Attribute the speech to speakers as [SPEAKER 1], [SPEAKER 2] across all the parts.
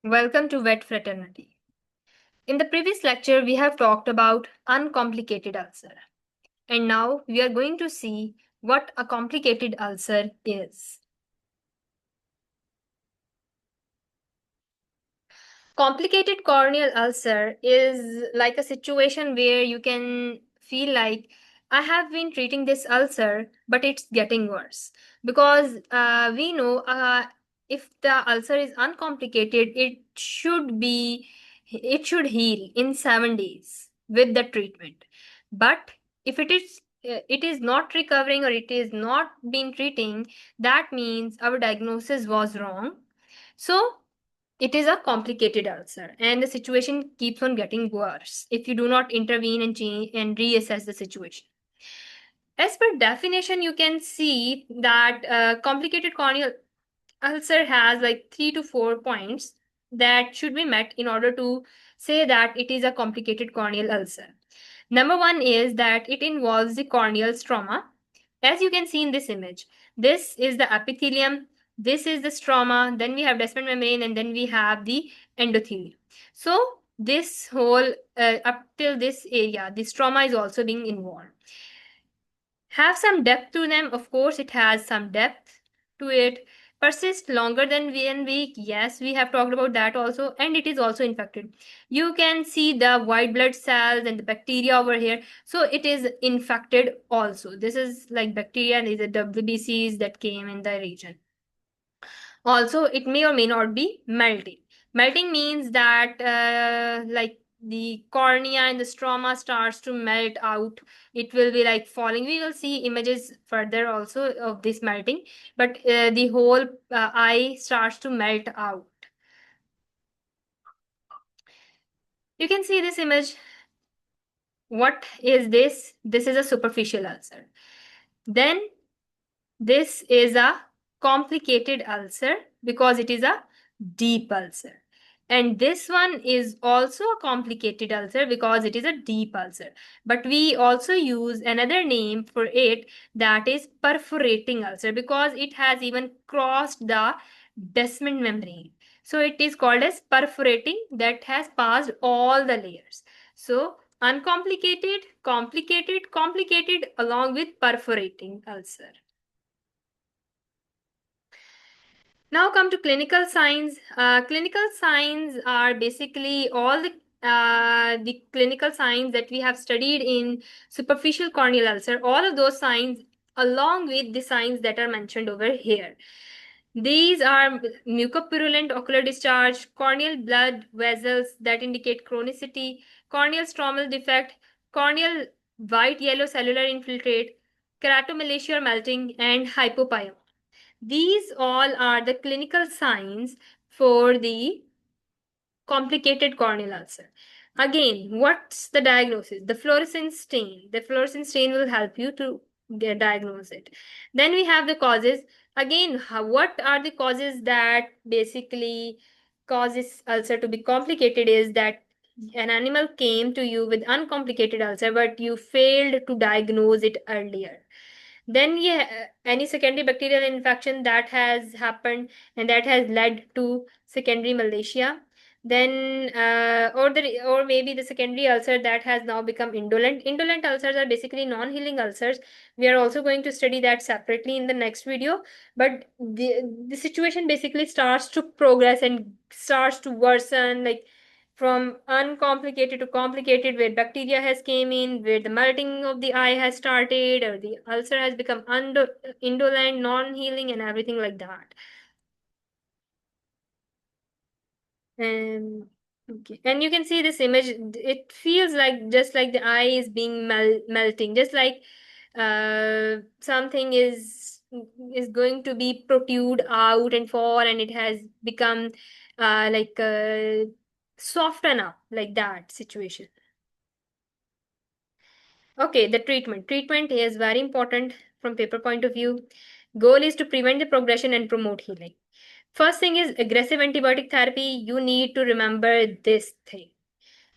[SPEAKER 1] Welcome to Vet Fraternity. In the previous lecture, we have talked about uncomplicated ulcer. And now we are going to see what a complicated ulcer is. Complicated corneal ulcer is like a situation where you can feel like I have been treating this ulcer, but it's getting worse. Because we know if the ulcer is uncomplicated, it should heal in 7 days with the treatment. But if it is not recovering or it is not been treating, that means our diagnosis was wrong. So it is a complicated ulcer, and the situation keeps on getting worse if you do not intervene and change and reassess the situation. As per definition, you can see that complicated corneal ulcer has like 3 to 4 points that should be met in order to say that it is a complicated corneal ulcer. Number one is that it involves the corneal stroma. As you can see in this image, this is the epithelium, this is the stroma, then we have descendant membrane, and then we have the endothelium. So this whole up till this area, the stroma is also being involved. Have some depth to them, of course, it has some depth to it. Persist longer than 1 week, yes, we have talked about that also, and it is also infected. You can see the white blood cells and the bacteria over here, so it is infected also. This is like bacteria, these are WBCs that came in the region. Also, it may or may not be melting. Melting means that like the cornea and the stroma starts to melt out. It will be like falling. We will see images further also of this melting, but the whole eye starts to melt out. You can see this image. What is this? This is a superficial ulcer. Then this is a complicated ulcer because it is a deep ulcer. And this one is also a complicated ulcer because it is a deep ulcer. But we also use another name for it, that is perforating ulcer, because it has even crossed the descendant membrane. So it is called as perforating, that has passed all the layers. So uncomplicated, complicated, complicated along with perforating ulcer. Now come to clinical signs. Clinical signs are basically all the clinical signs that we have studied in superficial corneal ulcer. All of those signs, along with the signs that are mentioned over here. These are mucopurulent ocular discharge, corneal blood vessels that indicate chronicity, corneal stromal defect, corneal white yellow cellular infiltrate, keratomalacia or melting, and hypopyon. These all are the clinical signs for the complicated corneal ulcer. Again, what's the diagnosis? The fluorescent stain. The fluorescent stain will help you to diagnose it. Then we have the causes. Again, what are the causes that basically causes ulcer to be complicated is that an animal came to you with uncomplicated ulcer, but you failed to diagnose it earlier. Then yeah, any secondary bacterial infection that has happened and that has led to secondary malacia. Then or maybe the secondary ulcer that has now become indolent. Indolent ulcers are basically non-healing ulcers. We are also going to study that separately in the next video. But the situation basically starts to progress and starts to worsen, like from uncomplicated to complicated, where bacteria has came in, where the melting of the eye has started, or the ulcer has become indolent, non-healing, and everything like that. And okay, and you can see this image. It feels like just like the eye is being melting, just like something is going to be protrude out and fall, and it has become like soften up, like that situation. Okay, the treatment. Treatment is very important from paper point of view. Goal is to prevent the progression and promote healing. First thing is aggressive antibiotic therapy. You need to remember this thing.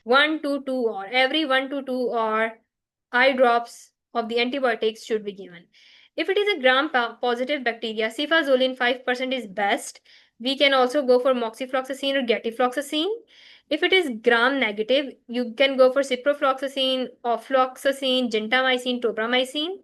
[SPEAKER 1] 1 to 2 or every 1 to 2 or eye drops of the antibiotics should be given. If it is a gram positive bacteria, cefazolin 5% is best. We can also go for moxifloxacin or getafloxacin. If it is gram negative, you can go for ciprofloxacin, ofloxacin, gentamicin, tobramycin.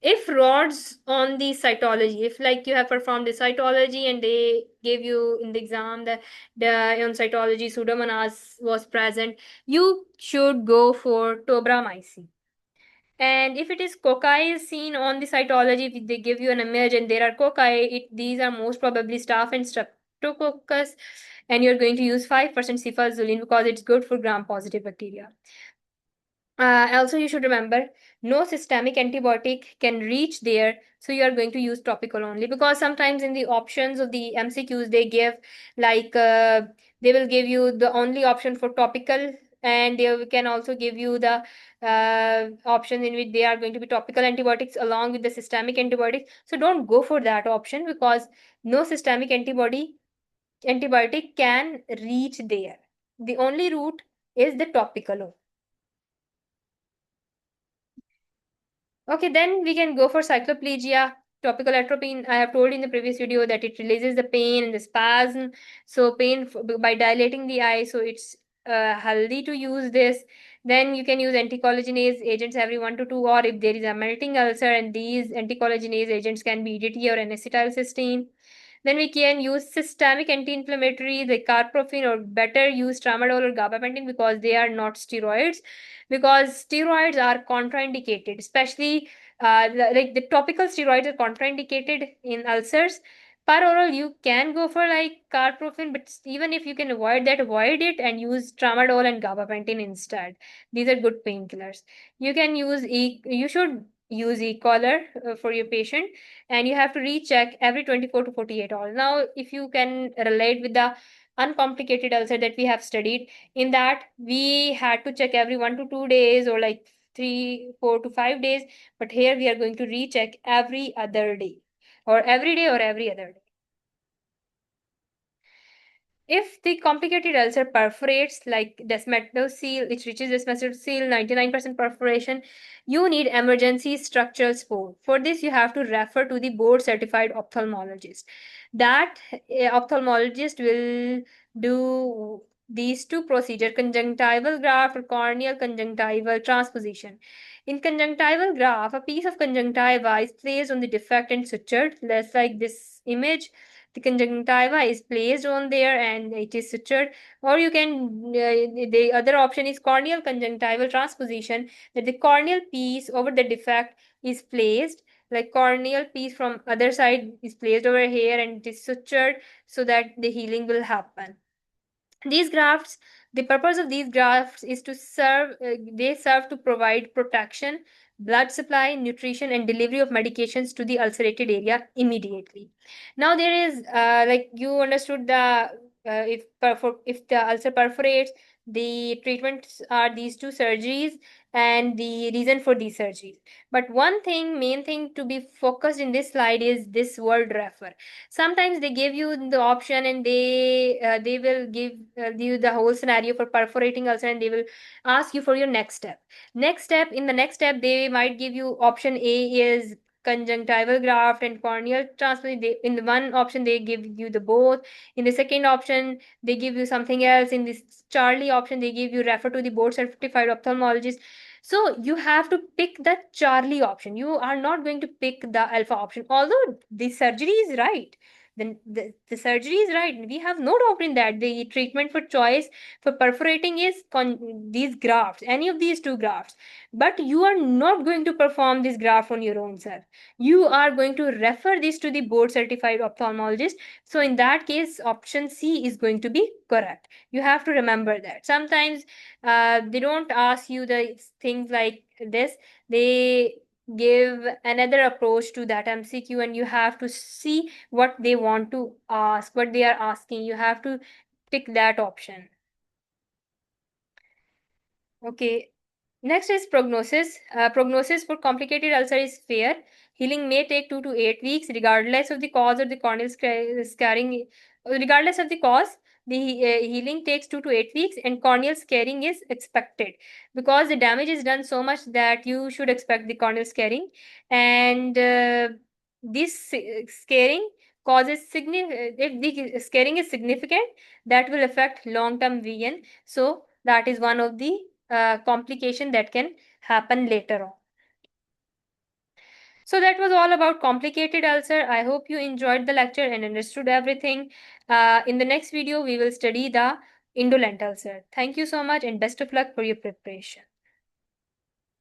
[SPEAKER 1] If rods on the cytology, if like you have performed the cytology and they gave you in the exam that the on cytology pseudomonas was present, you should go for tobramycin. And if it is cocci is seen on the cytology, if they give you an image and there are cocci, these are most probably staph and streptococcus, and you're going to use 5% cefazolin because it's good for gram-positive bacteria. Also, you should remember no systemic antibiotic can reach there, so you are going to use topical only, because sometimes in the options of the MCQs they give like they will give you the only option for topical, and they can also give you the option in which they are going to be topical antibiotics along with the systemic antibiotics. So don't go for that option because no systemic antibiotic can reach there. The only route is the topical. Okay, then we can go for cycloplegia. Topical atropine, I have told in the previous video that it releases the pain and the spasm. So pain by dilating the eye, so it's healthy to use this. Then you can use anticollagenase agents every 1 to 2, or if there is a melting ulcer, and these anticollagenase agents can be EDTA or N-acetylcysteine. Then we can use systemic anti-inflammatory, the carprofen, or better use tramadol or gabapentin because they are not steroids. Because steroids are contraindicated, especially like the topical steroids are contraindicated in ulcers. Per oral, you can go for like carprofen, but even if you can avoid that, avoid it and use tramadol and gabapentin instead. These are good painkillers. You should use e-collar for your patient, and you have to recheck every 24 to 48 hours. Now, if you can relate with the uncomplicated ulcer that we have studied, in that we had to check every 1 to 2 days or like 3, 4 to 5 days, but here we are going to recheck every other day or every day or every other day. If the complicated ulcer perforates like desmetocele, it reaches desmetocele 99% perforation, you need emergency structural support. For this, you have to refer to the board certified ophthalmologist. That ophthalmologist will do these two procedures: conjunctival graft or corneal conjunctival transposition. In conjunctival graft, a piece of conjunctiva is placed on the defect and sutured, less like this image. The conjunctiva is placed on there and it is sutured. Or you can the other option is corneal conjunctival transposition, that the corneal piece over the defect is placed, like corneal piece from other side is placed over here and it is sutured so that the healing will happen. These grafts, the purpose of these grafts is to they serve to provide protection, blood supply, nutrition, and delivery of medications to the ulcerated area immediately. Now there is like you understood the if the ulcer perforates, the treatments are these two surgeries and the reason for these surgeries. But one thing, main thing to be focused in this slide is this word refer. Sometimes they give you the option and they will give you the whole scenario for perforating ulcer, and they will ask you for your next step. In the next step they might give you option A is conjunctival graft and corneal transplant. In the one option they give you the both. In the second option they give you something else. In this Charlie option they give you refer to the board certified ophthalmologist. So you have to pick the Charlie option. You are not going to pick the alpha option, although the surgery is right. Then the surgery is right. We have no doubt in that. The treatment for choice for perforating is these grafts, any of these two grafts. But you are not going to perform this graft on your own self. You are going to refer this to the board certified ophthalmologist. So in that case, option C is going to be correct. You have to remember that. Sometimes they don't ask you the things like this. They give another approach to that MCQ, and you have to see what they want to ask, what they are asking. You have to pick that option. Okay. Next is prognosis. Prognosis for complicated ulcer is fair. Healing may take 2 to 8 weeks, regardless of the cause or the corneal scarring. Regardless of the cause, the healing takes 2 to 8 weeks, and corneal scarring is expected because the damage is done so much that you should expect the corneal scarring. And this scarring causes if the scarring is significant, that will affect long-term vision. So that is one of the complication that can happen later on. So that was all about complicated ulcer. I hope you enjoyed the lecture and understood everything. In the next video, we will study the indolent ulcer. Thank you so much and best of luck for your preparation.